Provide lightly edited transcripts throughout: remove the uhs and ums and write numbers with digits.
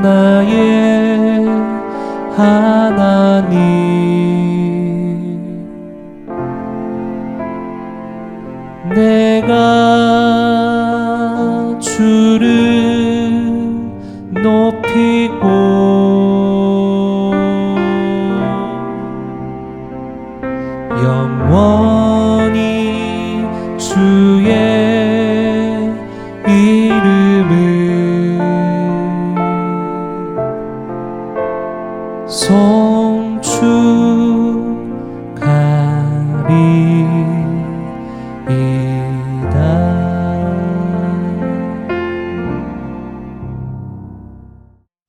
나의 하나님, 내가 주를 높이고 영원히 주의 이름을 송축하리이다.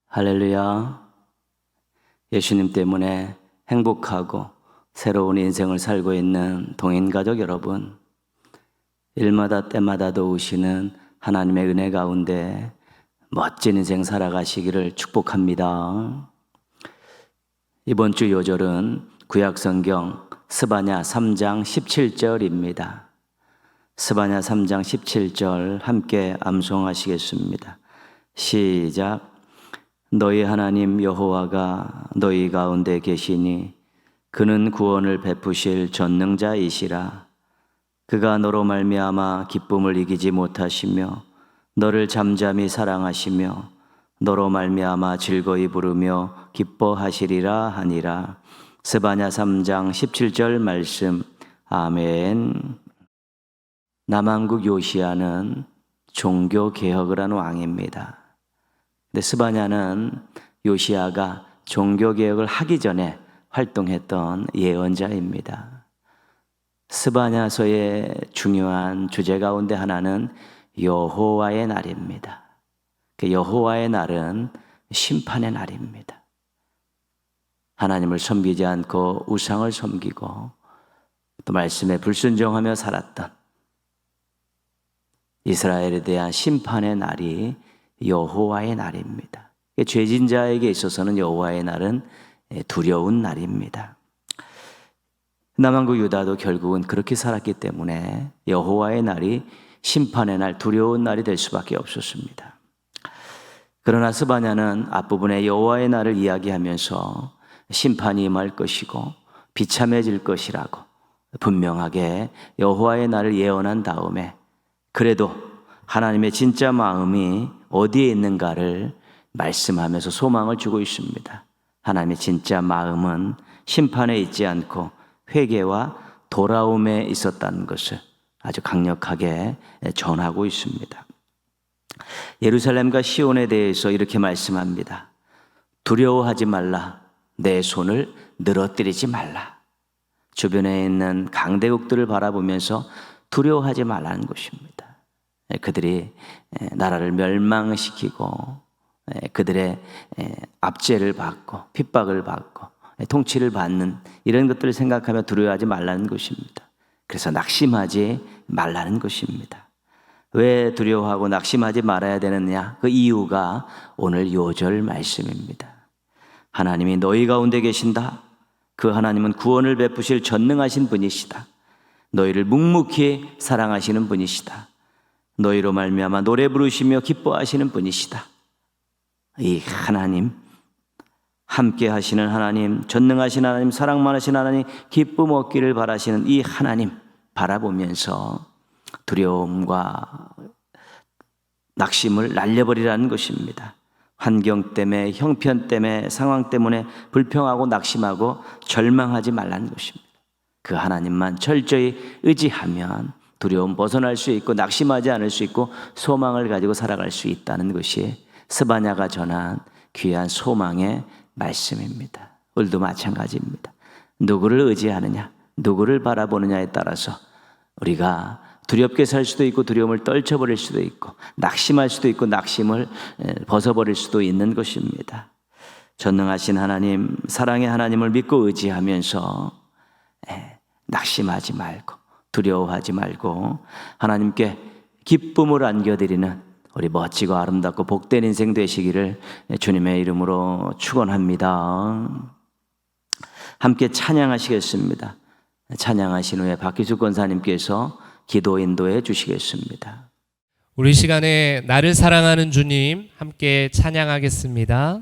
할렐루야. 예수님 때문에 행복하고 새로운 인생을 살고 있는 동인가족 여러분, 일마다 때마다 도우시는 하나님의 은혜 가운데 멋진 인생 살아가시기를 축복합니다. 이번 주 요절은 구약성경 스바냐 3장 17절입니다. 스바냐 3장 17절 함께 암송하시겠습니다. 시작. 너희 하나님 여호와가 너희 가운데 계시니 그는 구원을 베푸실 전능자이시라. 그가 너로 말미암아 기쁨을 이기지 못하시며 너를 잠잠히 사랑하시며 너로 말미암아 즐거이 부르며 기뻐하시리라 하니라. 스바냐 3장 17절 말씀. 아멘. 남왕국 요시야는 종교개혁을 한 왕입니다. 근데 스바냐는 요시야가 종교개혁을 하기 전에 활동했던 예언자입니다. 스바냐서의 중요한 주제 가운데 하나는 여호와의 날입니다. 그 여호와의 날은 심판의 날입니다. 하나님을 섬기지 않고 우상을 섬기고 또 말씀에 불순종하며 살았던 이스라엘에 대한 심판의 날이 여호와의 날입니다. 죄진 자에게 있어서는 여호와의 날은 두려운 날입니다. 남왕국 유다도 결국은 그렇게 살았기 때문에 여호와의 날이 심판의 날, 두려운 날이 될 수밖에 없었습니다. 그러나 스바냐는 앞부분에 여호와의 날을 이야기하면서 심판이 임할 것이고 비참해질 것이라고 분명하게 여호와의 날을 예언한 다음에 그래도 하나님의 진짜 마음이 어디에 있는가를 말씀하면서 소망을 주고 있습니다. 하나님의 진짜 마음은 심판에 있지 않고 회개와 돌아옴에 있었다는 것을 아주 강력하게 전하고 있습니다. 예루살렘과 시온에 대해서 이렇게 말씀합니다. 두려워하지 말라. 내 손을 늘어뜨리지 말라. 주변에 있는 강대국들을 바라보면서 두려워하지 말라는 것입니다. 그들이 나라를 멸망시키고 그들의 압제를 받고 핍박을 받고 통치를 받는 이런 것들을 생각하며 두려워하지 말라는 것입니다. 그래서 낙심하지 말라는 것입니다. 왜 두려워하고 낙심하지 말아야 되느냐? 그 이유가 오늘 요절 말씀입니다. 하나님이 너희 가운데 계신다. 그 하나님은 구원을 베푸실 전능하신 분이시다. 너희를 묵묵히 사랑하시는 분이시다. 너희로 말미암아 노래 부르시며 기뻐하시는 분이시다. 이 하나님, 함께 하시는 하나님, 전능하신 하나님, 사랑 많으신 하나님, 기쁨 얻기를 바라시는 이 하나님 바라보면서 두려움과 낙심을 날려버리라는 것입니다. 환경 때문에, 형편 때문에, 상황 때문에 불평하고 낙심하고 절망하지 말라는 것입니다. 그 하나님만 철저히 의지하면 두려움 벗어날 수 있고 낙심하지 않을 수 있고 소망을 가지고 살아갈 수 있다는 것이 스바냐가 전한 귀한 소망의 말씀입니다. 오늘도 마찬가지입니다. 누구를 의지하느냐, 누구를 바라보느냐에 따라서 우리가 두렵게 살 수도 있고 두려움을 떨쳐버릴 수도 있고 낙심할 수도 있고 낙심을 벗어버릴 수도 있는 것입니다. 전능하신 하나님, 사랑의 하나님을 믿고 의지하면서 낙심하지 말고 두려워하지 말고 하나님께 기쁨을 안겨드리는 우리 멋지고 아름답고 복된 인생 되시기를 주님의 이름으로 축원합니다. 함께 찬양하시겠습니다. 찬양하신 후에 박기숙 권사님께서 기도 인도해 주시겠습니다. 우리 시간에 나를 사랑하는 주님 함께 찬양하겠습니다.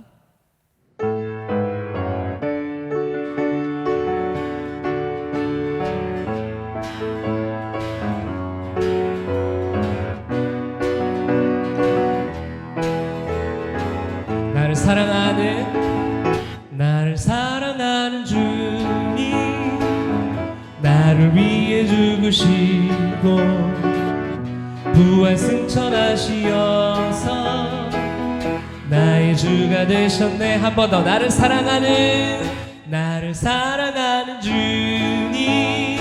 나를 사랑하는 주님, 나를 위해 죽으시고 부활 승천하시어서 나의 주가 되셨네. 한 번 더. 나를 사랑하는 주님,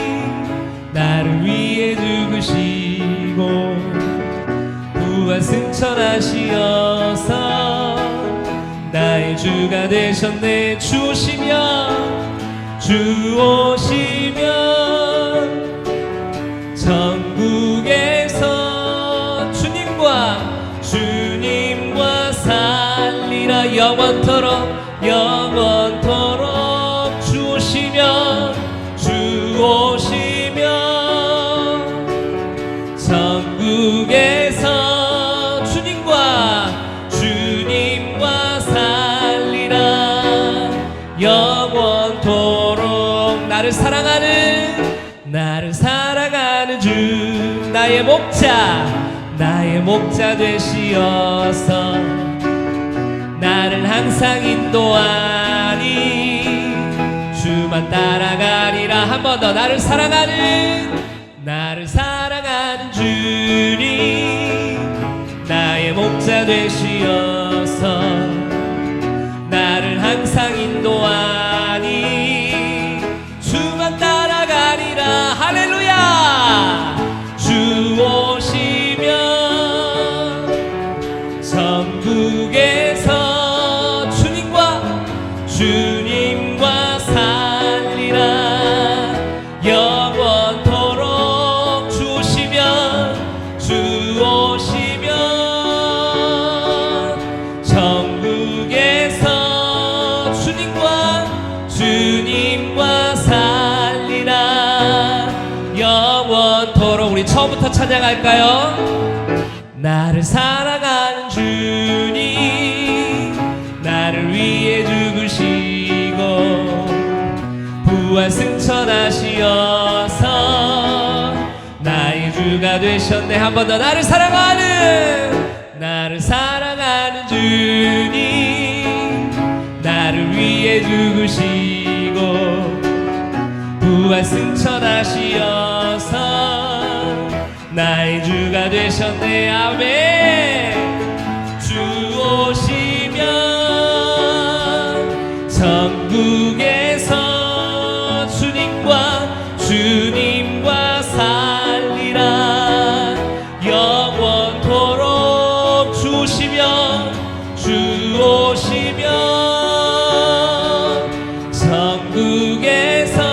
나를 위해 죽으시고 부활 승천하시어서 나의 주가 되셨네. 주 오시면 천국에서 주님과 살리라. 영원토록 주 오시면 천국에서 주님과 살리라. 영원토록 나를 사랑하는 주, 나의 목자 되시어서 나를 항상 인도하니 주만 따라가리라. 한 번 더. 나를 사랑하는 주님, 나의 목자 되시어서 나를 항상 인도하니 주만 따라가리라. 할렐루야. 주 오시면 천국에서 주님과 살리라. 영원토록 주 오시면 천국에서 주님과 살리라. 영원토록. 우리 처음부터 찬양할까요? 나를 사랑하는 주님, 나를 위해 죽으시고 부활 승천하시어서 나의 주가 되셨네. 한 번 더. 나를 사랑하는 주님, 나를 위해 죽으시고 부활 승천하시어서 나의 주가 되셨네. 아멘. 주 오시면 천국에서 주님과 살리라. 영원토록 주 오시면 천국에서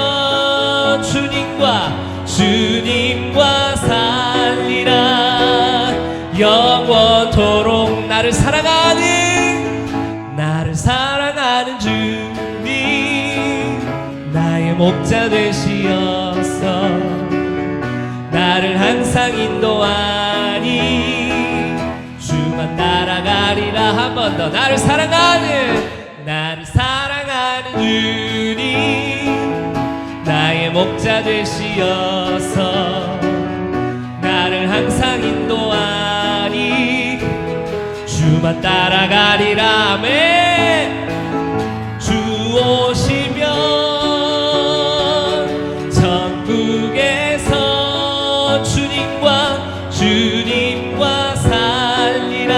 주님과 살리라. 영원토록 나를 사랑하는 주님, 나의 목자 되시어서 나를 항상 인도하니 주만 따라가리라. 한 번 더. 나를 사랑하는 주님, 나의 목자 되시어서 나를 항상 인도하니 주만 따라가리라. 아멘. 주 오시면 천국에서 주님과 살리라.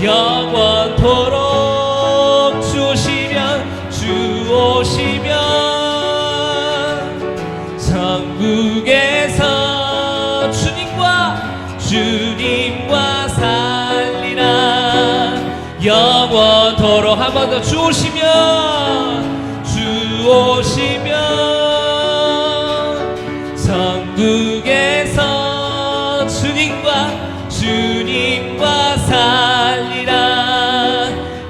영원토록 주 오시면 천국에서 주님과 살리라. 영원토록. 한 번 더. 주 오시면 천국에서 주님과 살리라.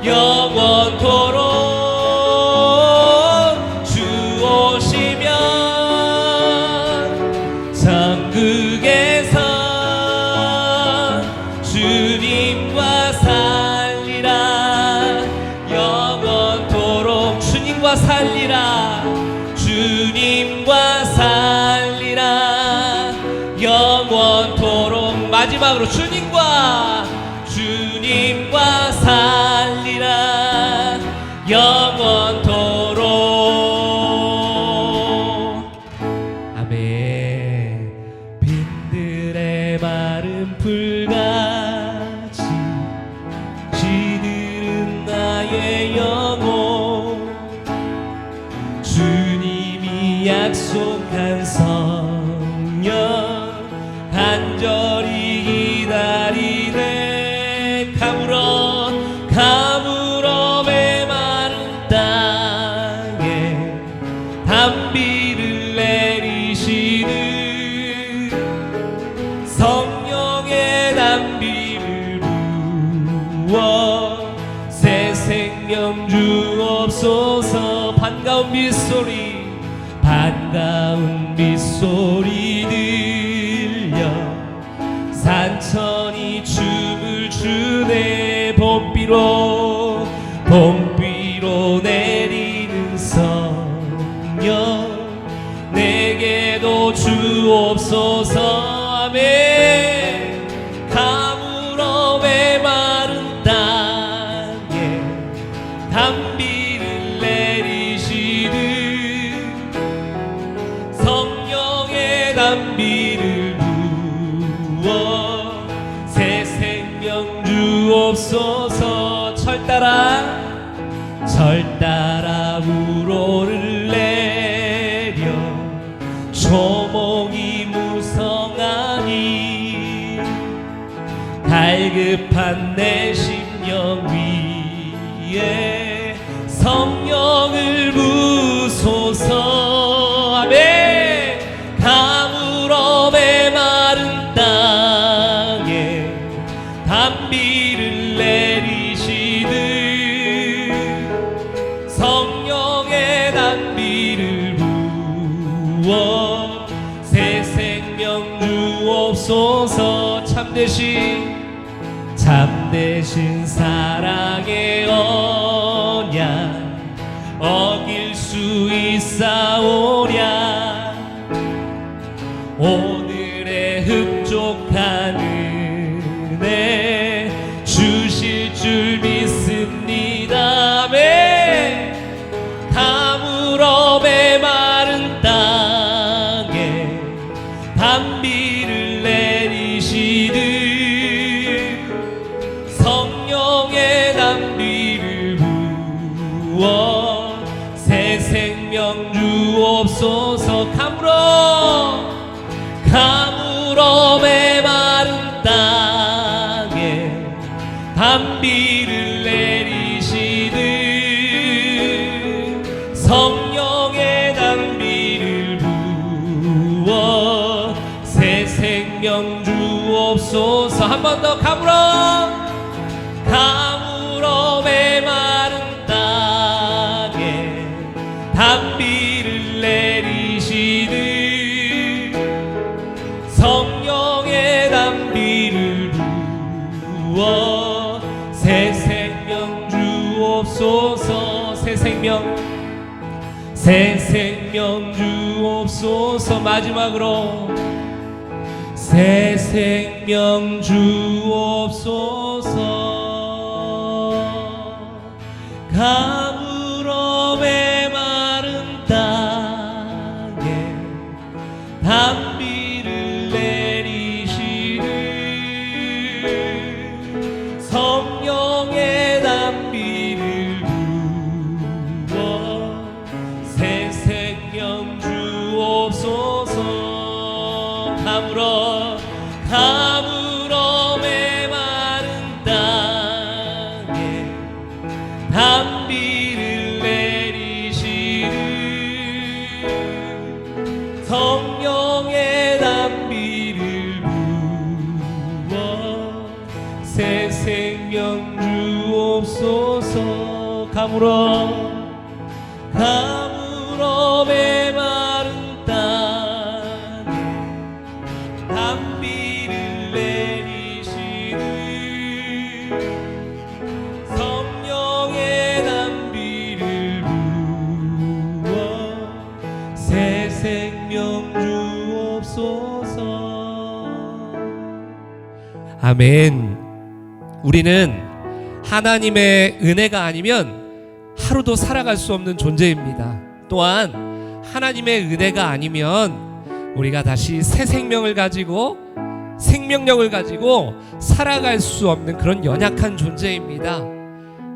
영원토록 주 오시면 천국에서 마지막으로 주님과 살리라 영원토록. 아멘. 빈들의 마른 풀같이 시들은 나의 영혼, 주님이 약속한 성령 간절히 기다리네. 가물어 메마른 땅에 단비를 내리시는 성령의 단비를 부어 새 생명 주옵소서. 반가운 빗소리 들려 산천이 춤을 추네. 봄비로 내리는 성령 내게도 주옵소서. 아멘. 가물어 메마른 땅에 단비를 내리시는 성령의 단비를 부어 새 생명 주옵소서. 철따라 우로를 내려 초목이 무성하니 갈급한 내 심령 위에 성령을 부소서. 아멘. 가물어 메마른 땅에 단비를 내리시는 성령의 단비를 부어 새 생명 주옵소서. 참되신 사랑의 언약 어길 수 있사오랴. 오늘의 흡족한 은혜 주실 줄 믿습니다. 아멘. 가물어 메마른 땅에 단비를 내리시듯 성령의 단비를 부어 새 생명 주옵소서. 가물어 메마른 땅에 단비를 내리시듯 성령의 단비를 부어 새 생명 주옵소서. 한 번 더. 가물어 메마른 땅에 단비를 내리시듯 성령의 단비를 부어 새 생명 주옵소서. 새 생명 주옵소서. 마지막으로 새 생명 주옵소서. 가물어 메마른 땅에 단비를 내리시는 성령의 단비를 부어 새 생명 주옵소서. 가물어 메마른 땅에 단비를 내리시는 성령의 단비를 부어 새 생명 주옵소서. 가물어 메마른 땅에 단비를 내리시는 성령의 단비를 부어 새 생명 주옵소서. 아멘. 우리는 하나님의 은혜가 아니면 하루도 살아갈 수 없는 존재입니다. 또한 하나님의 은혜가 아니면 우리가 다시 새 생명을 가지고 생명력을 가지고 살아갈 수 없는 그런 연약한 존재입니다.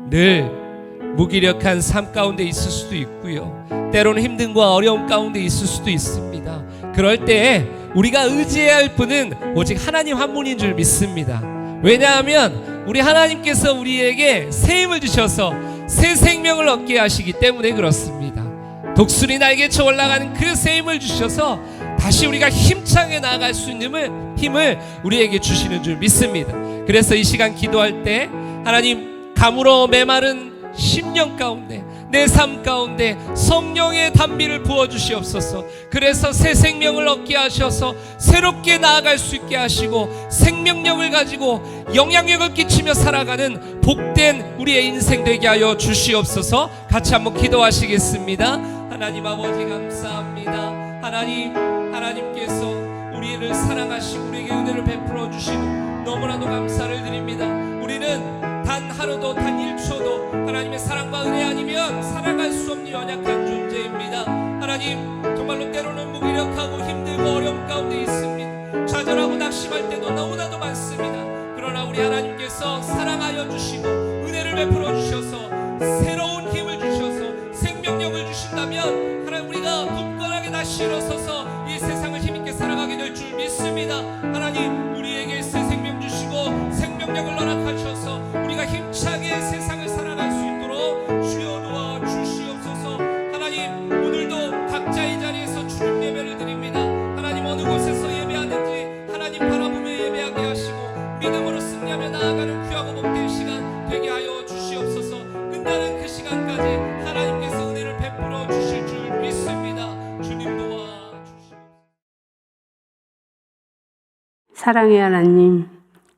늘 무기력한 삶 가운데 있을 수도 있고요, 때로는 힘듦과 어려움 가운데 있을 수도 있습니다. 그럴 때에 우리가 의지해야 할 분은 오직 하나님 한 분인 줄 믿습니다. 왜냐하면 우리 하나님께서 우리에게 새 힘을 주셔서 새 생명을 얻게 하시기 때문에 그렇습니다. 독수리 날개쳐 올라가는 그 새 힘을 주셔서 다시 우리가 힘차게 나아갈 수 있는 힘을 우리에게 주시는 줄 믿습니다. 그래서 이 시간 기도할 때 하나님, 가물어 메마른 심령 가운데, 내 삶 가운데 성령의 단비를 부어주시옵소서. 그래서 새 생명을 얻게 하셔서 새롭게 나아갈 수 있게 하시고 생명력을 가지고 영향력을 끼치며 살아가는 복된 우리의 인생 되게 하여 주시옵소서. 같이 한번 기도하시겠습니다. 하나님 아버지 감사합니다. 하나님께서 우리를 사랑하시고 우리에게 은혜를 베풀어 주시고 너무나도 감사를 드립니다. 우리는 단 하루도 단 1초도 하나님의 사랑과 은혜 아니면 살아갈 수 없는 연약한 존재입니다. 하나님, 정말로 때로는 무기력하고 힘들고 어려움 가운데 있습니다. 좌절하고 낙심할 때도 너무나도 많습니다. 그러나 우리 하나님께서 사랑하여 주시고 은혜를 베풀어 주셔서 새로운 힘을 주셔서 생명력을 주신다면 하나님, 우리가 굳건하게 다시 일어서서 이 세상을 힘있게 살아가게 될 줄 믿습니다. 하나님, 우리에게 새 생명 주시고 생명력을 허락하셔서 우리가 힘차게 세상을 살아갈 수 있도록 주여 도와 주시옵소서. 하나님, 오늘도 각자의 자리에서 주님 예배를 드립니다. 하나님, 어느 곳에서 예배하는지 하나님 바라보며 예배하게 하시고 믿음으로 승리하며 나아가는 귀하고 복된 시간 되게 하여 주시옵소서. 끝나는 그 시간까지 하나님께서 은혜를 베풀어 주실 줄 믿습니다. 주님 도와 주시옵소서. 사랑의 하나님,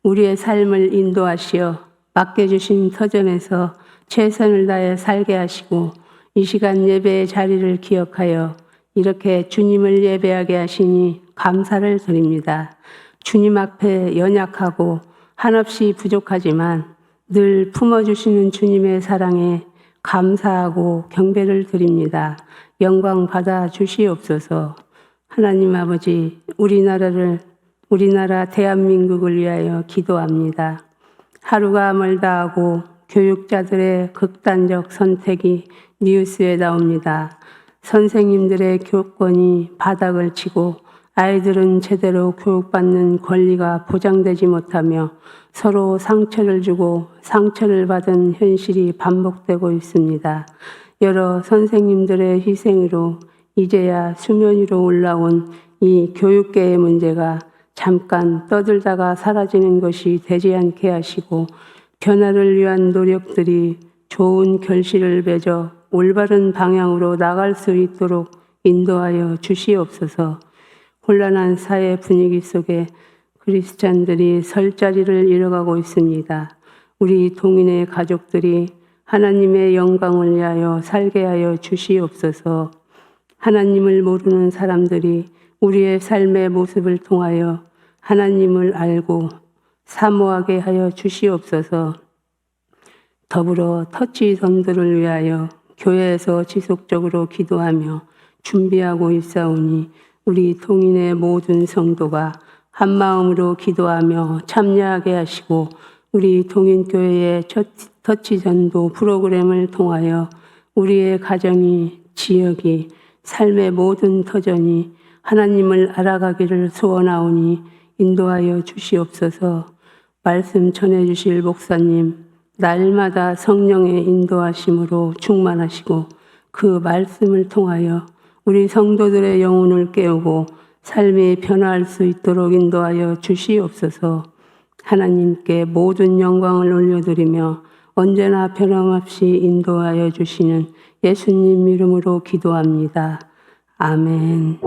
우리의 삶을 인도하시어 맡겨주신 터전에서 최선을 다해 살게 하시고 이 시간 예배의 자리를 기억하여 이렇게 주님을 예배하게 하시니 감사를 드립니다. 주님 앞에 연약하고 한없이 부족하지만 늘 품어주시는 주님의 사랑에 감사하고 경배를 드립니다. 영광 받아 주시옵소서. 하나님 아버지, 우리나라 대한민국을 위하여 기도합니다. 하루가 멀다 하고 교육자들의 극단적 선택이 뉴스에 나옵니다. 선생님들의 교권이 바닥을 치고 아이들은 제대로 교육받는 권리가 보장되지 못하며 서로 상처를 주고 상처를 받은 현실이 반복되고 있습니다. 여러 선생님들의 희생으로 이제야 수면 위로 올라온 이 교육계의 문제가 잠깐 떠들다가 사라지는 것이 되지 않게 하시고 변화를 위한 노력들이 좋은 결실을 맺어 올바른 방향으로 나갈 수 있도록 인도하여 주시옵소서. 혼란한 사회 분위기 속에 크리스찬들이 설 자리를 잃어가고 있습니다. 우리 동인의 가족들이 하나님의 영광을 위하여 살게 하여 주시옵소서. 하나님을 모르는 사람들이 우리의 삶의 모습을 통하여 하나님을 알고 사모하게 하여 주시옵소서. 더불어 터치 선들을 위하여 교회에서 지속적으로 기도하며 준비하고 있사오니 우리 동인의 모든 성도가 한 마음으로 기도하며 참여하게 하시고 우리 동인교회의 터치 전도 프로그램을 통하여 우리의 가정이, 지역이, 삶의 모든 터전이 하나님을 알아가기를 소원하오니 인도하여 주시옵소서. 말씀 전해주실 목사님, 날마다 성령의 인도하심으로 충만하시고 그 말씀을 통하여 우리 성도들의 영혼을 깨우고 삶이 변화할 수 있도록 인도하여 주시옵소서. 하나님께 모든 영광을 올려드리며 언제나 변함없이 인도하여 주시는 예수님 이름으로 기도합니다. 아멘.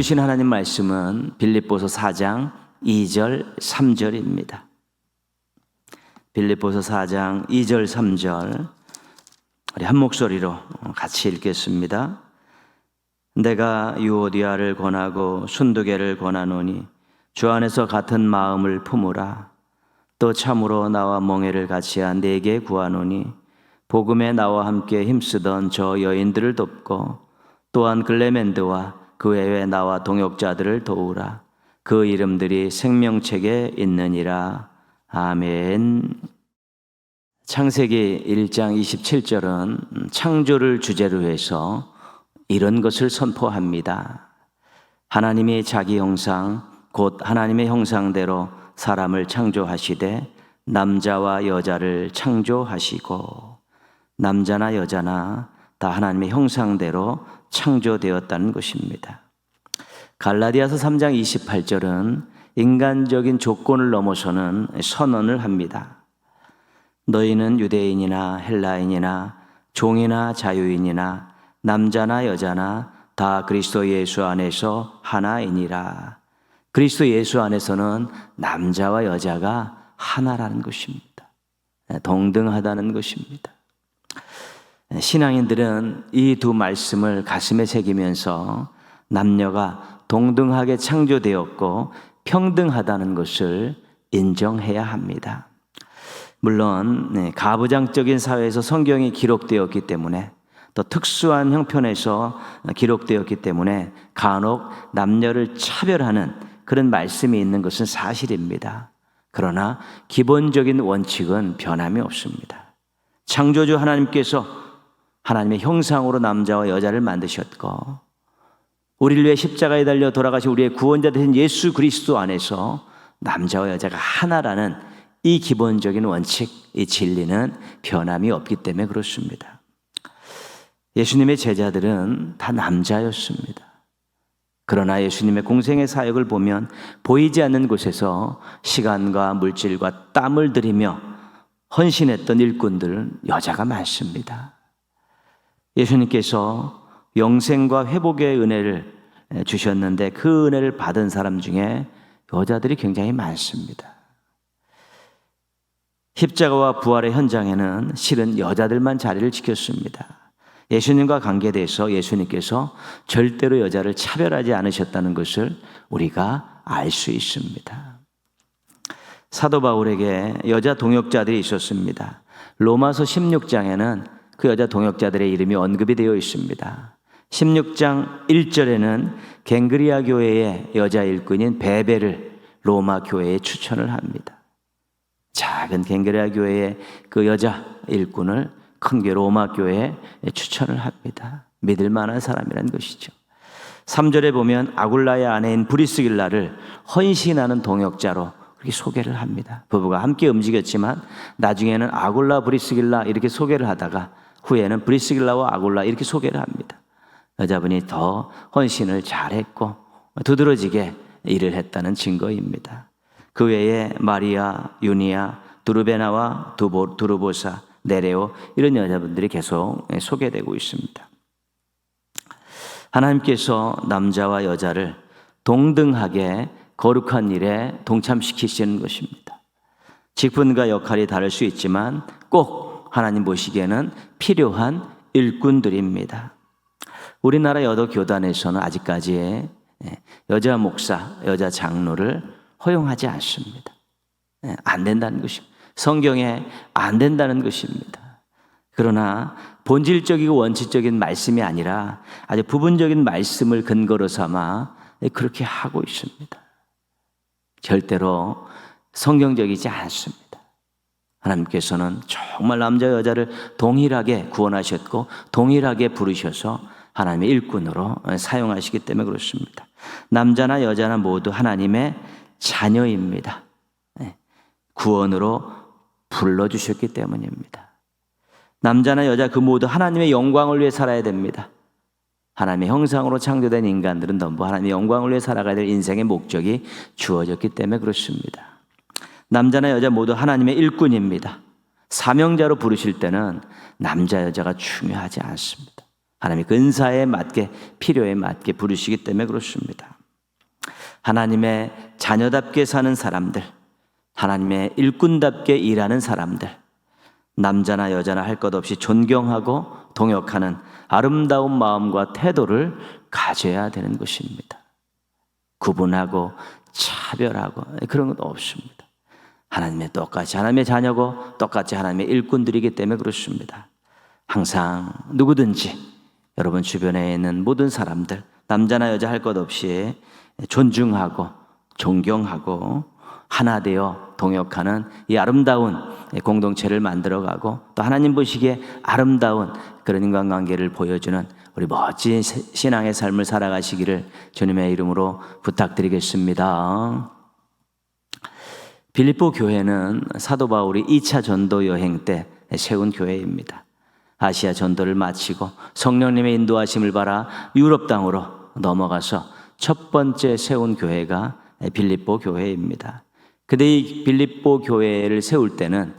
주신 하나님 말씀은 빌립보서 4장 2절 3절입니다. 빌립보서 4장 2절 3절 우리 한 목소리로 같이 읽겠습니다. 내가 유오디아를 권하고 순두개를 권하노니 주 안에서 같은 마음을 품으라. 또 참으로 나와 멍에를 같이한 네게 구하노니 복음에 나와 함께 힘쓰던 저 여인들을 돕고 또한 글레멘드와 그 외에 나와 동역자들을 도우라. 그 이름들이 생명책에 있느니라. 아멘. 창세기 1장 27절은 창조를 주제로 해서 이런 것을 선포합니다. 하나님이 자기 형상 곧 하나님의 형상대로 사람을 창조하시되 남자와 여자를 창조하시고 남자나 여자나 다 하나님의 형상대로 창조되었다는 것입니다. 갈라디아서 3장 28절은 인간적인 조건을 넘어서는 선언을 합니다. 너희는 유대인이나 헬라인이나 종이나 자유인이나 남자나 여자나 다 그리스도 예수 안에서 하나이니라. 그리스도 예수 안에서는 남자와 여자가 하나라는 것입니다. 동등하다는 것입니다. 신앙인들은 이 두 말씀을 가슴에 새기면서 남녀가 동등하게 창조되었고 평등하다는 것을 인정해야 합니다. 물론 가부장적인 사회에서 성경이 기록되었기 때문에 또 특수한 형편에서 기록되었기 때문에 간혹 남녀를 차별하는 그런 말씀이 있는 것은 사실입니다. 그러나 기본적인 원칙은 변함이 없습니다. 창조주 하나님께서 하나님의 형상으로 남자와 여자를 만드셨고 우리를 위해 십자가에 달려 돌아가신 우리의 구원자 되신 예수 그리스도 안에서 남자와 여자가 하나라는 이 기본적인 원칙, 이 진리는 변함이 없기 때문에 그렇습니다. 예수님의 제자들은 다 남자였습니다. 그러나 예수님의 공생의 사역을 보면 보이지 않는 곳에서 시간과 물질과 땀을 들이며 헌신했던 일꾼들은 여자가 많습니다. 예수님께서 영생과 회복의 은혜를 주셨는데 그 은혜를 받은 사람 중에 여자들이 굉장히 많습니다. 십자가와 부활의 현장에는 실은 여자들만 자리를 지켰습니다. 예수님과 관계돼서 예수님께서 절대로 여자를 차별하지 않으셨다는 것을 우리가 알 수 있습니다. 사도 바울에게 여자 동역자들이 있었습니다. 로마서 16장에는 그 여자 동역자들의 이름이 언급이 되어 있습니다. 16장 1절에는 갱그리아 교회의 여자 일꾼인 베베를 로마 교회에 추천을 합니다. 작은 갱그리아 교회의 그 여자 일꾼을 큰 게 로마 교회에 추천을 합니다. 믿을 만한 사람이라는 것이죠. 3절에 보면 아굴라의 아내인 브리스길라를 헌신하는 동역자로 그렇게 소개를 합니다. 부부가 함께 움직였지만 나중에는 아굴라 브리스길라 이렇게 소개를 하다가 후에는 브리스길라와 아굴라 이렇게 소개를 합니다. 여자분이 더 헌신을 잘했고 두드러지게 일을 했다는 증거입니다. 그 외에 마리아, 유니아, 두르베나와 두르보사, 네레오 이런 여자분들이 계속 소개되고 있습니다. 하나님께서 남자와 여자를 동등하게 거룩한 일에 동참시키시는 것입니다. 직분과 역할이 다를 수 있지만 꼭 하나님 보시기에는 필요한 일꾼들입니다. 우리나라 여도 교단에서는 아직까지 여자 목사, 여자 장로를 허용하지 않습니다. 안 된다는 것입니다. 성경에 안 된다는 것입니다. 그러나 본질적이고 원칙적인 말씀이 아니라 아주 부분적인 말씀을 근거로 삼아 그렇게 하고 있습니다. 절대로 성경적이지 않습니다. 하나님께서는 정말 남자 여자를 동일하게 구원하셨고 동일하게 부르셔서 하나님의 일꾼으로 사용하시기 때문에 그렇습니다. 남자나 여자나 모두 하나님의 자녀입니다. 구원으로 불러주셨기 때문입니다. 남자나 여자 그 모두 하나님의 영광을 위해 살아야 됩니다. 하나님의 형상으로 창조된 인간들은 전부 하나님의 영광을 위해 살아가야 될 인생의 목적이 주어졌기 때문에 그렇습니다. 남자나 여자 모두 하나님의 일꾼입니다. 사명자로 부르실 때는 남자 여자가 중요하지 않습니다. 하나님의 근사에 맞게 필요에 맞게 부르시기 때문에 그렇습니다. 하나님의 자녀답게 사는 사람들, 하나님의 일꾼답게 일하는 사람들, 남자나 여자나 할 것 없이 존경하고 동역하는 아름다운 마음과 태도를 가져야 되는 것입니다. 구분하고 차별하고 그런 것 없습니다. 하나님의 똑같이 하나님의 자녀고 똑같이 하나님의 일꾼들이기 때문에 그렇습니다. 항상 누구든지 여러분 주변에 있는 모든 사람들, 남자나 여자 할 것 없이 존중하고 존경하고 하나 되어 동역하는 이 아름다운 공동체를 만들어가고 또 하나님 보시기에 아름다운 그런 인간관계를 보여주는 우리 멋진 신앙의 삶을 살아가시기를 주님의 이름으로 부탁드리겠습니다. 빌립보 교회는 사도 바울이 2차 전도 여행 때 세운 교회입니다. 아시아 전도를 마치고 성령님의 인도하심을 받아 유럽 땅으로 넘어가서 첫 번째 세운 교회가 빌립보 교회입니다. 근데 이 빌립보 교회를 세울 때는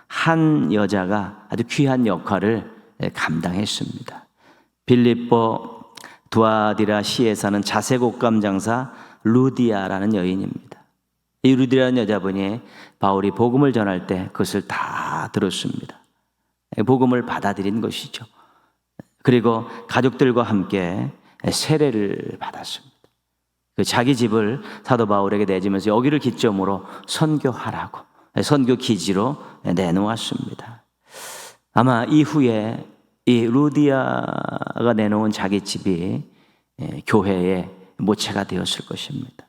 한 여자가 아주 귀한 역할을 감당했습니다. 빌립보 두아디라 시에 사는 자색옷감 장사 루디아라는 여인입니다. 이 루디아라는 여자분이 바울이 복음을 전할 때 그것을 다 들었습니다. 복음을 받아들인 것이죠. 그리고 가족들과 함께 세례를 받았습니다. 자기 집을 사도 바울에게 내주면서 여기를 기점으로 선교하라고 선교 기지로 내놓았습니다. 아마 이후에 이 루디아가 내놓은 자기 집이 교회의 모체가 되었을 것입니다.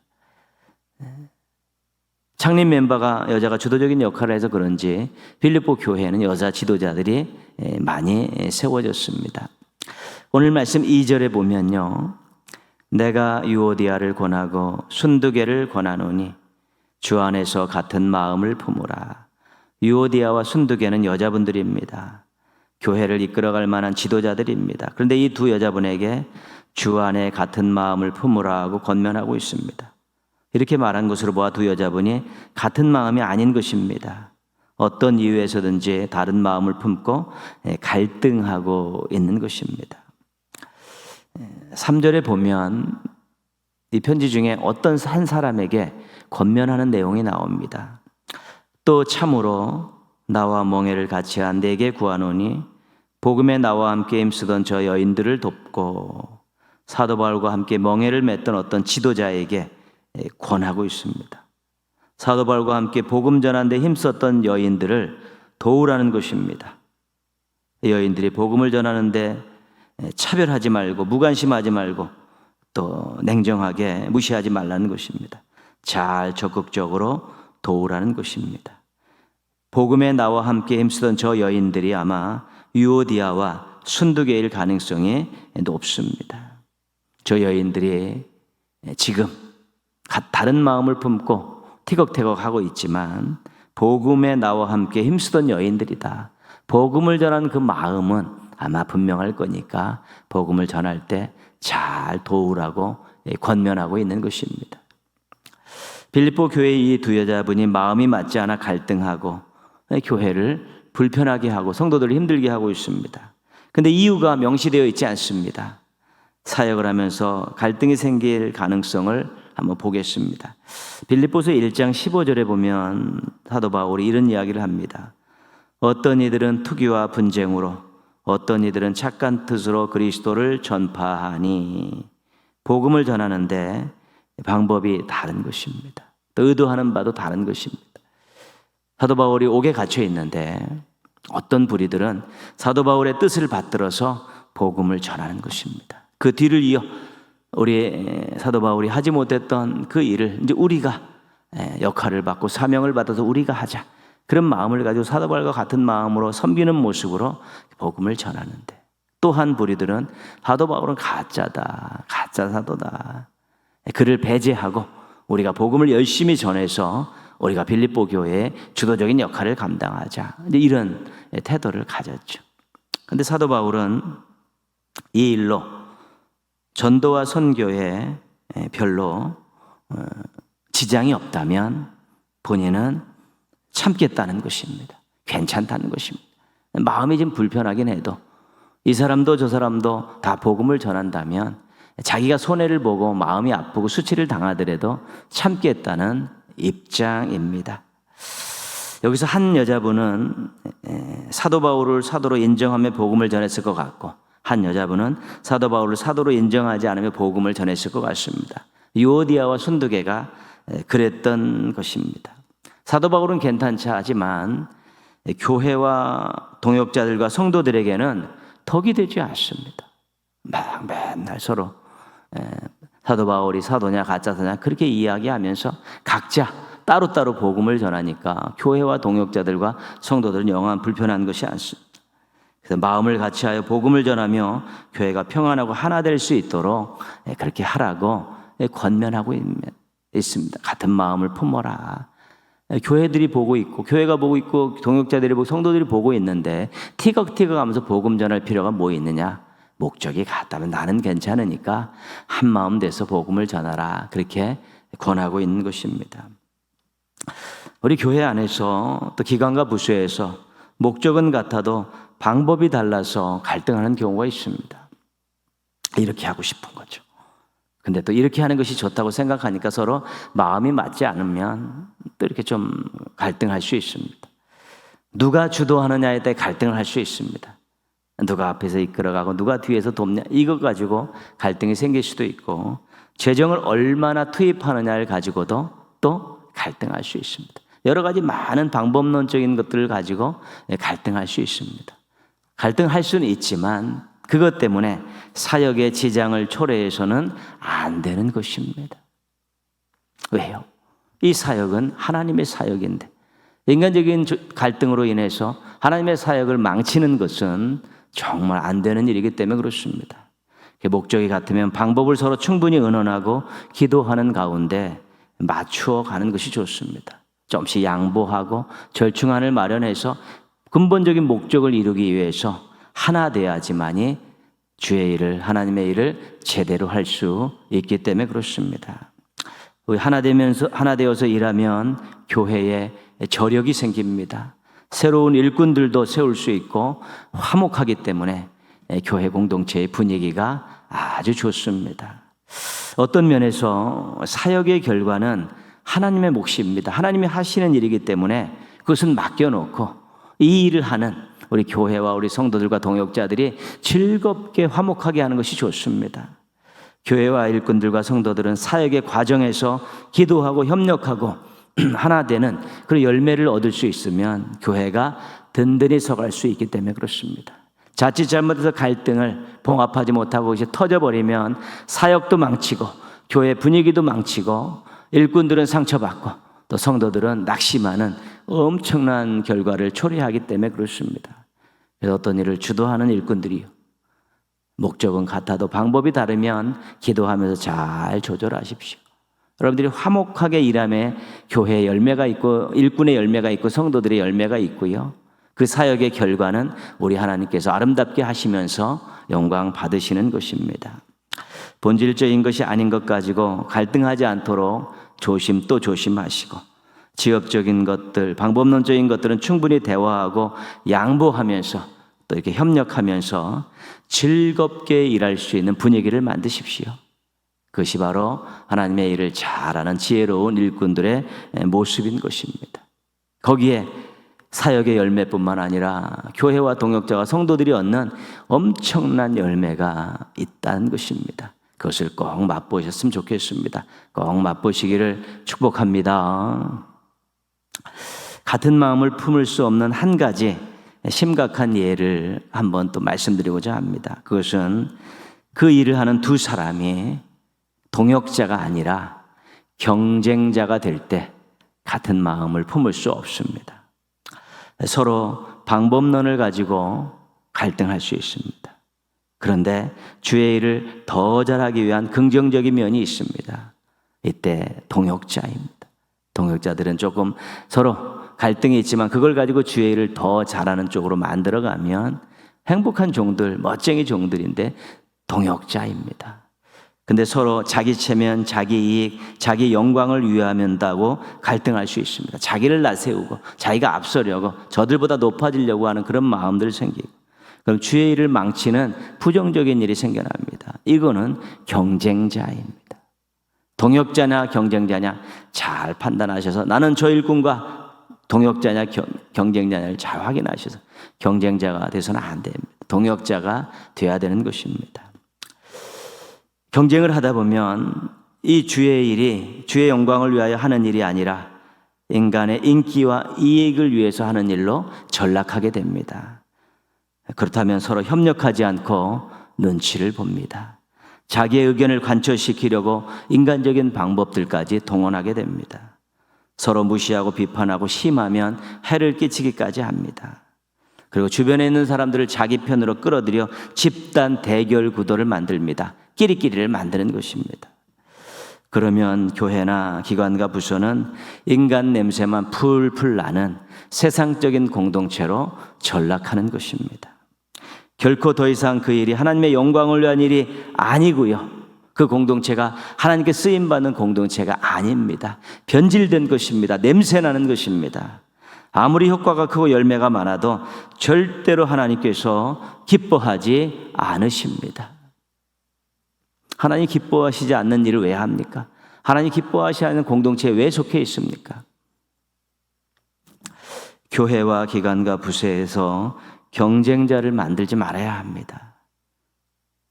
창립 멤버가 여자가 주도적인 역할을 해서 그런지 빌립보 교회는 여자 지도자들이 많이 세워졌습니다. 오늘 말씀 2절에 보면요, 내가 유오디아를 권하고 순두계를 권하노니 주 안에서 같은 마음을 품으라. 유오디아와 순두계는 여자분들입니다. 교회를 이끌어갈 만한 지도자들입니다. 그런데 이 두 여자분에게 주 안에 같은 마음을 품으라 하고 권면하고 있습니다. 이렇게 말한 것으로 보아 두 여자분이 같은 마음이 아닌 것입니다. 어떤 이유에서든지 다른 마음을 품고 갈등하고 있는 것입니다. 3절에 보면 이 편지 중에 어떤 한 사람에게 권면하는 내용이 나옵니다. 또 참으로 나와 멍에를 같이 한 내게 구하노니 복음에 나와 함께 힘쓰던 저 여인들을 돕고 사도 바울과 함께 멍에를 맺던 어떤 지도자에게 권하고 있습니다. 사도 바울과 함께 복음 전하는 데 힘썼던 여인들을 도우라는 것입니다. 여인들이 복음을 전하는데 차별하지 말고 무관심하지 말고 또 냉정하게 무시하지 말라는 것입니다. 잘 적극적으로 도우라는 것입니다. 복음에 나와 함께 힘쓰던 저 여인들이 아마 유오디아와 순두계일 가능성이 높습니다. 저 여인들이 지금 다른 마음을 품고 티격태격하고 있지만 복음에 나와 함께 힘쓰던 여인들이다. 복음을 전하는 그 마음은 아마 분명할 거니까 복음을 전할 때 잘 도우라고 권면하고 있는 것입니다. 빌립보 교회의 이 두 여자분이 마음이 맞지 않아 갈등하고 교회를 불편하게 하고 성도들을 힘들게 하고 있습니다. 그런데 이유가 명시되어 있지 않습니다. 사역을 하면서 갈등이 생길 가능성을 한번 보겠습니다. 빌립보서 1장 15절에 보면 사도 바울이 이런 이야기를 합니다. 어떤 이들은 투기와 분쟁으로 어떤 이들은 착한 뜻으로 그리스도를 전파하니 복음을 전하는데 방법이 다른 것입니다. 또 의도하는 바도 다른 것입니다. 사도 바울이 옥에 갇혀 있는데 어떤 부리들은 사도 바울의 뜻을 받들어서 복음을 전하는 것입니다. 그 뒤를 이어 우리 사도 바울이 하지 못했던 그 일을 이제 우리가 역할을 받고 사명을 받아서 우리가 하자. 그런 마음을 가지고 사도 바울과 같은 마음으로 섬기는 모습으로 복음을 전하는데 또 한 부리들은 사도 바울은 가짜다. 가짜 사도다. 그를 배제하고 우리가 복음을 열심히 전해서 우리가 빌립보 교회의 주도적인 역할을 감당하자. 이런 태도를 가졌죠. 그런데 사도 바울은 이 일로 전도와 선교에 별로 지장이 없다면 본인은 참겠다는 것입니다. 괜찮다는 것입니다. 마음이 좀 불편하긴 해도 이 사람도 저 사람도 다 복음을 전한다면 자기가 손해를 보고 마음이 아프고 수치를 당하더라도 참겠다는 입장입니다. 여기서 한 여자분은 사도 바울을 사도로 인정하며 복음을 전했을 것 같고, 한 여자분은 사도 바울을 사도로 인정하지 않으며 복음을 전했을 것 같습니다. 유오디아와 순두개가 그랬던 것입니다. 사도 바울은 괜찮자 하지만 교회와 동역자들과 성도들에게는 덕이 되지 않습니다. 맨날 서로 사도 바울이 사도냐 가짜사냐 그렇게 이야기하면서 각자 따로따로 복음을 전하니까 교회와 동역자들과 성도들은 영원 불편한 것이 않습니다. 그래서 마음을 같이하여 복음을 전하며 교회가 평안하고 하나 될 수 있도록 그렇게 하라고 권면하고 있습니다. 같은 마음을 품어라. 교회들이 보고 있고 교회가 보고 있고 동역자들이 보고 성도들이 보고 있는데 티격태격 하면서 복음 전할 필요가 뭐 있느냐? 목적이 같다면 나는 괜찮으니까 한 마음 돼서 복음을 전하라. 그렇게 권하고 있는 것입니다. 우리 교회 안에서 또 기관과 부서에서 목적은 같아도 방법이 달라서 갈등하는 경우가 있습니다. 이렇게 하고 싶은 거죠. 근데 또 이렇게 하는 것이 좋다고 생각하니까 서로 마음이 맞지 않으면 또 이렇게 좀 갈등할 수 있습니다. 누가 주도하느냐에 대해 갈등을 할 수 있습니다. 누가 앞에서 이끌어가고 누가 뒤에서 돕냐, 이것 가지고 갈등이 생길 수도 있고, 재정을 얼마나 투입하느냐를 가지고도 또 갈등할 수 있습니다. 여러 가지 많은 방법론적인 것들을 가지고 갈등할 수 있습니다. 갈등할 수는 있지만 그것 때문에 사역의 지장을 초래해서는 안 되는 것입니다. 왜요? 이 사역은 하나님의 사역인데 인간적인 갈등으로 인해서 하나님의 사역을 망치는 것은 정말 안 되는 일이기 때문에 그렇습니다. 목적이 같으면 방법을 서로 충분히 의논하고 기도하는 가운데 맞추어 가는 것이 좋습니다. 조금씩 양보하고 절충안을 마련해서 근본적인 목적을 이루기 위해서 하나 되어야지만이 주의 일을, 하나님의 일을 제대로 할 수 있기 때문에 그렇습니다. 우리 하나 되어서 일하면 교회에 저력이 생깁니다. 새로운 일꾼들도 세울 수 있고 화목하기 때문에 교회 공동체의 분위기가 아주 좋습니다. 어떤 면에서 사역의 결과는 하나님의 몫입니다. 하나님이 하시는 일이기 때문에 그것은 맡겨놓고 이 일을 하는 우리 교회와 우리 성도들과 동역자들이 즐겁게 화목하게 하는 것이 좋습니다. 교회와 일꾼들과 성도들은 사역의 과정에서 기도하고 협력하고 하나 되는 그런 열매를 얻을 수 있으면 교회가 든든히 서갈 수 있기 때문에 그렇습니다. 자칫 잘못해서 갈등을 봉합하지 못하고 이제 터져버리면 사역도 망치고 교회 분위기도 망치고 일꾼들은 상처받고 또 성도들은 낙심하는 엄청난 결과를 초래하기 때문에 그렇습니다. 그래서 어떤 일을 주도하는 일꾼들이요, 목적은 같아도 방법이 다르면 기도하면서 잘 조절하십시오. 여러분들이 화목하게 일함에 교회의 열매가 있고 일꾼의 열매가 있고 성도들의 열매가 있고요, 그 사역의 결과는 우리 하나님께서 아름답게 하시면서 영광 받으시는 것입니다. 본질적인 것이 아닌 것 가지고 갈등하지 않도록 조심 또 조심하시고, 지역적인 것들, 방법론적인 것들은 충분히 대화하고 양보하면서 또 이렇게 협력하면서 즐겁게 일할 수 있는 분위기를 만드십시오. 그것이 바로 하나님의 일을 잘하는 지혜로운 일꾼들의 모습인 것입니다. 거기에 사역의 열매뿐만 아니라 교회와 동역자와 성도들이 얻는 엄청난 열매가 있다는 것입니다. 그것을 꼭 맛보셨으면 좋겠습니다. 꼭 맛보시기를 축복합니다. 같은 마음을 품을 수 없는 한 가지 심각한 예를 한번 또 말씀드리고자 합니다. 그것은 그 일을 하는 두 사람이 동역자가 아니라 경쟁자가 될 때 같은 마음을 품을 수 없습니다. 서로 방법론을 가지고 갈등할 수 있습니다. 그런데 주의 일을 더 잘하기 위한 긍정적인 면이 있습니다. 이때 동역자입니다. 동역자들은 조금 서로 갈등이 있지만 그걸 가지고 주의 일을 더 잘하는 쪽으로 만들어가면 행복한 종들, 멋쟁이 종들인데 동역자입니다. 근데 서로 자기 체면, 자기 이익, 자기 영광을 위하면다고 갈등할 수 있습니다. 자기를 나세우고 자기가 앞서려고 저들보다 높아지려고 하는 그런 마음들 생기고, 그럼 주의 일을 망치는 부정적인 일이 생겨납니다. 이거는 경쟁자입니다. 동역자냐 경쟁자냐 잘 판단하셔서 나는 저 일꾼과 동역자냐 경쟁자냐를 잘 확인하셔서 경쟁자가 돼서는 안 됩니다. 동역자가 돼야 되는 것입니다. 경쟁을 하다 보면 이 주의 일이 주의 영광을 위하여 하는 일이 아니라 인간의 인기와 이익을 위해서 하는 일로 전락하게 됩니다. 그렇다면 서로 협력하지 않고 눈치를 봅니다. 자기의 의견을 관철시키려고 인간적인 방법들까지 동원하게 됩니다. 서로 무시하고 비판하고 심하면 해를 끼치기까지 합니다. 그리고 주변에 있는 사람들을 자기 편으로 끌어들여 집단 대결 구도를 만듭니다. 끼리끼리를 만드는 것입니다. 그러면 교회나 기관과 부서는 인간 냄새만 풀풀 나는 세상적인 공동체로 전락하는 것입니다. 결코 더 이상 그 일이 하나님의 영광을 위한 일이 아니고요. 그 공동체가 하나님께 쓰임받는 공동체가 아닙니다. 변질된 것입니다. 냄새나는 것입니다. 아무리 효과가 크고 열매가 많아도 절대로 하나님께서 기뻐하지 않으십니다. 하나님 기뻐하시지 않는 일을 왜 합니까? 하나님 기뻐하시지 않는 공동체에 왜 속해 있습니까? 교회와 기관과 부서에서 경쟁자를 만들지 말아야 합니다.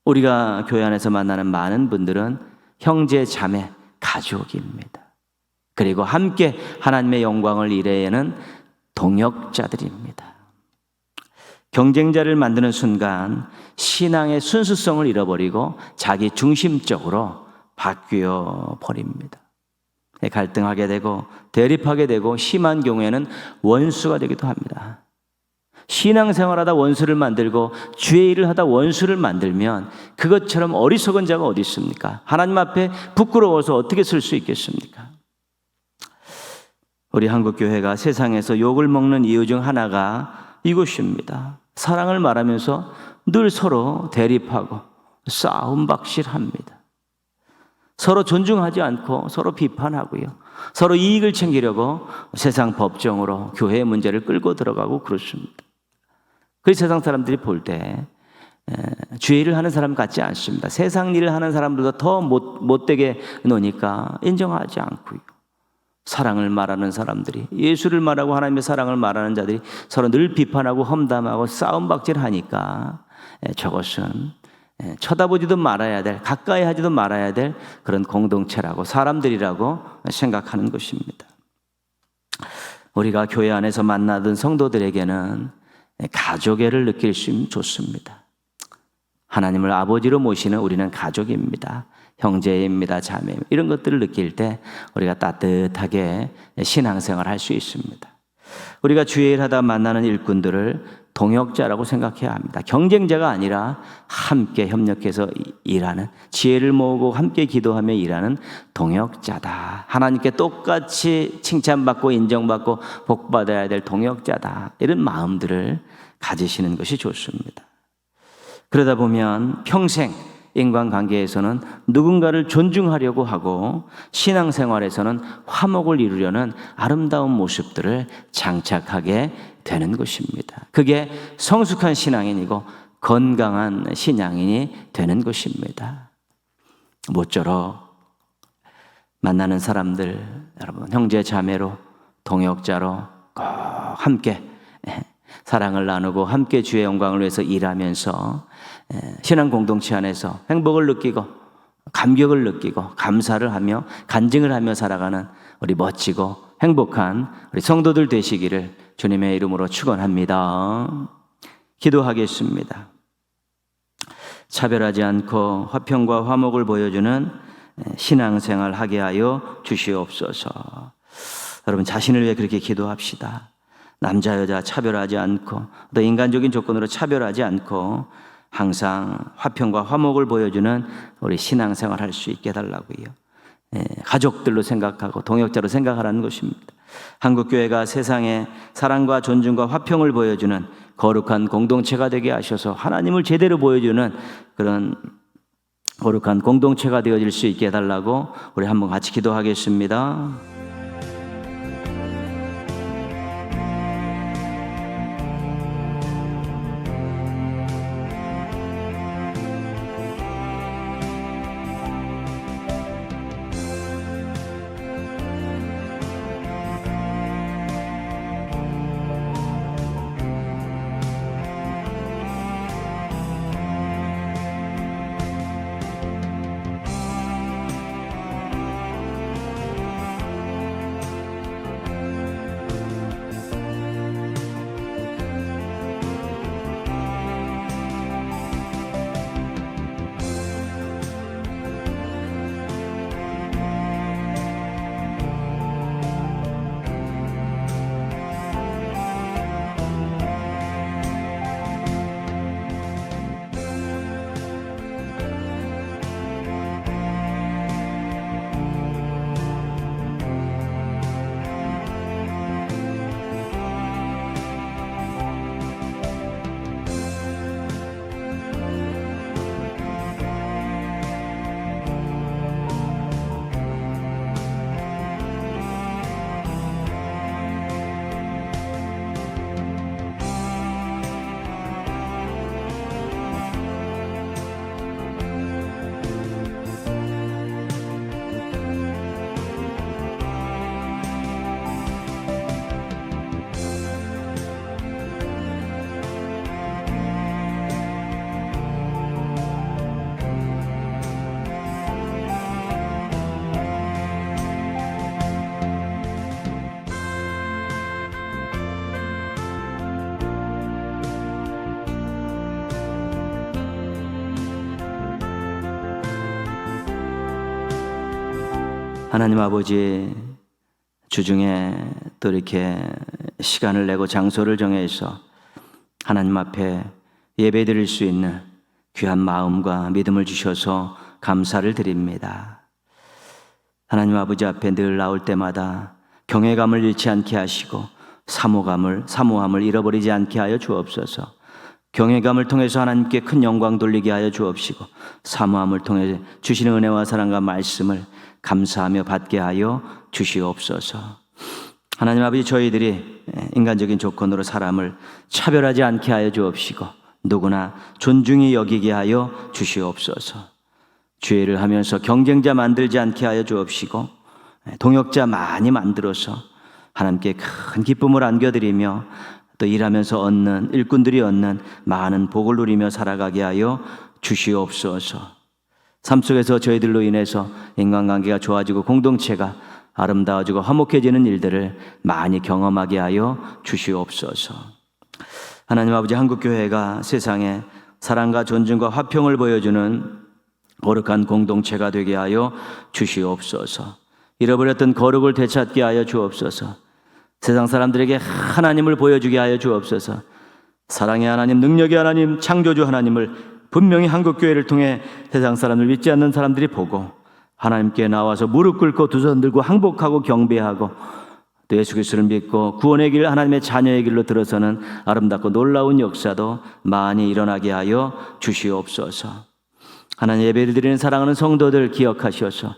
우리가 교회 안에서 만나는 많은 분들은 형제, 자매, 가족입니다. 그리고 함께 하나님의 영광을 이루는 동역자들입니다. 경쟁자를 만드는 순간 신앙의 순수성을 잃어버리고 자기 중심적으로 바뀌어 버립니다. 갈등하게 되고 대립하게 되고 심한 경우에는 원수가 되기도 합니다. 신앙생활하다 원수를 만들고 주의 일을 하다 원수를 만들면 그것처럼 어리석은 자가 어디 있습니까? 하나님 앞에 부끄러워서 어떻게 설 수 있겠습니까? 우리 한국교회가 세상에서 욕을 먹는 이유 중 하나가 이것입니다. 사랑을 말하면서 늘 서로 대립하고 싸움박질합니다. 서로 존중하지 않고 서로 비판하고요. 서로 이익을 챙기려고 세상 법정으로 교회의 문제를 끌고 들어가고 그렇습니다. 그 세상 사람들이 볼 때 주의 일을 하는 사람 같지 않습니다. 세상 일을 하는 사람들보다 더 못되게 노니까 인정하지 않고요. 사랑을 말하는 사람들이, 예수를 말하고 하나님의 사랑을 말하는 자들이 서로 늘 비판하고 험담하고 싸움박질하니까 저것은 쳐다보지도 말아야 될, 가까이 하지도 말아야 될 그런 공동체라고, 사람들이라고 생각하는 것입니다. 우리가 교회 안에서 만나던 성도들에게는 가족애를 느낄 수 있으면 좋습니다. 하나님을 아버지로 모시는 우리는 가족입니다. 형제입니다. 자매입니다. 이런 것들을 느낄 때 우리가 따뜻하게 신앙생활을 할 수 있습니다. 우리가 주의 일하다 만나는 일꾼들을 동역자라고 생각해야 합니다. 경쟁자가 아니라 함께 협력해서 일하는, 지혜를 모으고 함께 기도하며 일하는 동역자다. 하나님께 똑같이 칭찬받고 인정받고 복받아야 될 동역자다. 이런 마음들을 가지시는 것이 좋습니다. 그러다 보면 평생 인간관계에서는 누군가를 존중하려고 하고 신앙생활에서는 화목을 이루려는 아름다운 모습들을 장착하게 되는 것입니다. 그게 성숙한 신앙인이고 건강한 신앙인이 되는 것입니다. 모쪼록 만나는 사람들, 여러분 형제 자매로 동역자로 꼭 함께 사랑을 나누고 함께 주의 영광을 위해서 일하면서 신앙 공동체 안에서 행복을 느끼고 감격을 느끼고 감사를 하며 간증을 하며 살아가는 우리 멋지고 행복한 우리 성도들 되시기를 주님의 이름으로 축원합니다. 기도하겠습니다. 차별하지 않고 화평과 화목을 보여주는 신앙생활 하게 하여 주시옵소서. 여러분 자신을 위해 그렇게 기도합시다. 남자 여자 차별하지 않고 또 인간적인 조건으로 차별하지 않고 항상 화평과 화목을 보여주는 우리 신앙생활 할 수 있게 해달라고요. 가족들로 생각하고 동역자로 생각하라는 것입니다. 한국교회가 세상에 사랑과 존중과 화평을 보여주는 거룩한 공동체가 되게 하셔서 하나님을 제대로 보여주는 그런 거룩한 공동체가 되어질 수 있게 해달라고 우리 한번 같이 기도하겠습니다. 하나님 아버지, 주중에 또 이렇게 시간을 내고 장소를 정해서 하나님 앞에 예배 드릴 수 있는 귀한 마음과 믿음을 주셔서 감사를 드립니다. 하나님 아버지 앞에 늘 나올 때마다 경외감을 잃지 않게 하시고 사모함을 잃어버리지 않게 하여 주옵소서. 경외감을 통해서 하나님께 큰 영광 돌리게 하여 주옵시고, 사모함을 통해 주시는 은혜와 사랑과 말씀을 감사하며 받게 하여 주시옵소서. 하나님 아버지, 저희들이 인간적인 조건으로 사람을 차별하지 않게 하여 주옵시고 누구나 존중히 여기게 하여 주시옵소서. 죄를 하면서 경쟁자 만들지 않게 하여 주옵시고 동역자 많이 만들어서 하나님께 큰 기쁨을 안겨드리며 또 일하면서 얻는 일꾼들이 얻는 많은 복을 누리며 살아가게 하여 주시옵소서. 삶 속에서 저희들로 인해서 인간관계가 좋아지고 공동체가 아름다워지고 화목해지는 일들을 많이 경험하게 하여 주시옵소서. 하나님 아버지, 한국교회가 세상에 사랑과 존중과 화평을 보여주는 거룩한 공동체가 되게 하여 주시옵소서. 잃어버렸던 거룩을 되찾게 하여 주옵소서. 세상 사람들에게 하나님을 보여주게 하여 주옵소서. 사랑의 하나님, 능력의 하나님, 창조주 하나님을 분명히 한국교회를 통해 세상 사람을 믿지 않는 사람들이 보고 하나님께 나와서 무릎 꿇고 두 손 들고 항복하고 경배하고 또 예수 그리스도를 믿고 구원의 길, 하나님의 자녀의 길로 들어서는 아름답고 놀라운 역사도 많이 일어나게 하여 주시옵소서. 하나님, 예배를 드리는 사랑하는 성도들 기억하셔서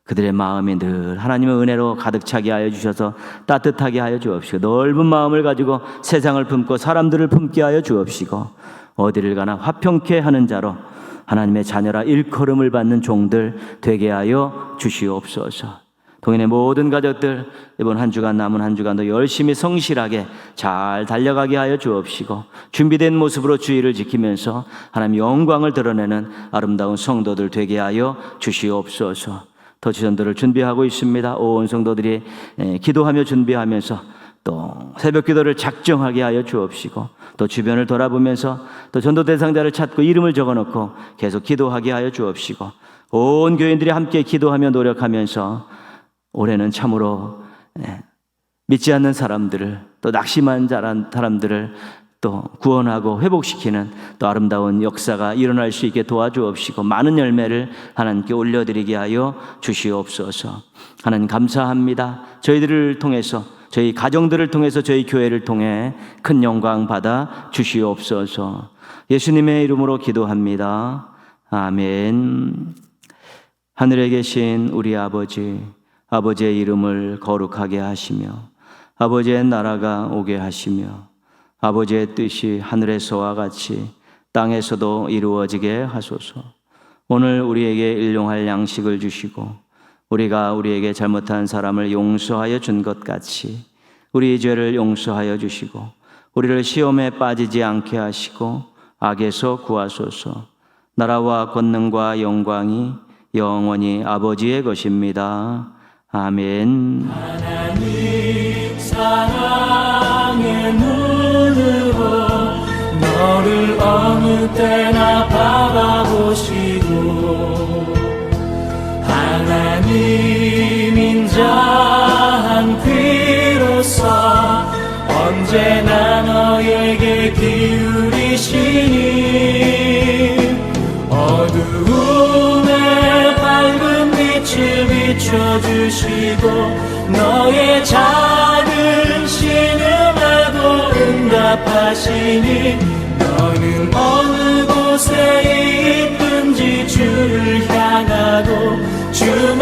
그들의 마음이 늘 하나님의 은혜로 가득 차게 하여 주셔서 따뜻하게 하여 주옵시고, 넓은 마음을 가지고 세상을 품고 사람들을 품게 하여 주옵시고, 어디를 가나 화평케 하는 자로 하나님의 자녀라 일컬음을 받는 종들 되게 하여 주시옵소서. 동인의 모든 가족들 이번 한 주간, 남은 한 주간도 열심히 성실하게 잘 달려가게 하여 주옵시고, 준비된 모습으로 주의를 지키면서 하나님의 영광을 드러내는 아름다운 성도들 되게 하여 주시옵소서. 더치전도를 준비하고 있습니다. 온 성도들이 기도하며 준비하면서 또 새벽 기도를 작정하게 하여 주옵시고, 또 주변을 돌아보면서 또 전도 대상자를 찾고 이름을 적어놓고 계속 기도하게 하여 주옵시고, 온 교인들이 함께 기도하며 노력하면서 올해는 참으로 믿지 않는 사람들을, 또 낙심한 사람들을 또 구원하고 회복시키는 또 아름다운 역사가 일어날 수 있게 도와주옵시고, 많은 열매를 하나님께 올려드리게 하여 주시옵소서. 하나님 감사합니다. 저희들을 통해서, 저희 가정들을 통해서, 저희 교회를 통해 큰 영광 받아 주시옵소서. 예수님의 이름으로 기도합니다. 아멘. 하늘에 계신 우리 아버지, 아버지의 이름을 거룩하게 하시며 아버지의 나라가 오게 하시며 아버지의 뜻이 하늘에서와 같이 땅에서도 이루어지게 하소서. 오늘 우리에게 일용할 양식을 주시고 우리가 우리에게 잘못한 사람을 용서하여 준 것 같이 우리 죄를 용서하여 주시고 우리를 시험에 빠지지 않게 하시고 악에서 구하소서. 나라와 권능과 영광이 영원히 아버지의 것입니다. 아멘. 하나님 사랑의 눈으로 너를 어느 때나 바라보시고 하나님 인자한 귀로서 언제나 너에게 기울이시니 어두움에 밝은 빛을 비춰주시고 너의 작은 신음에도 응답하시니 너는 어느 곳에 있든지 주를 향하고 주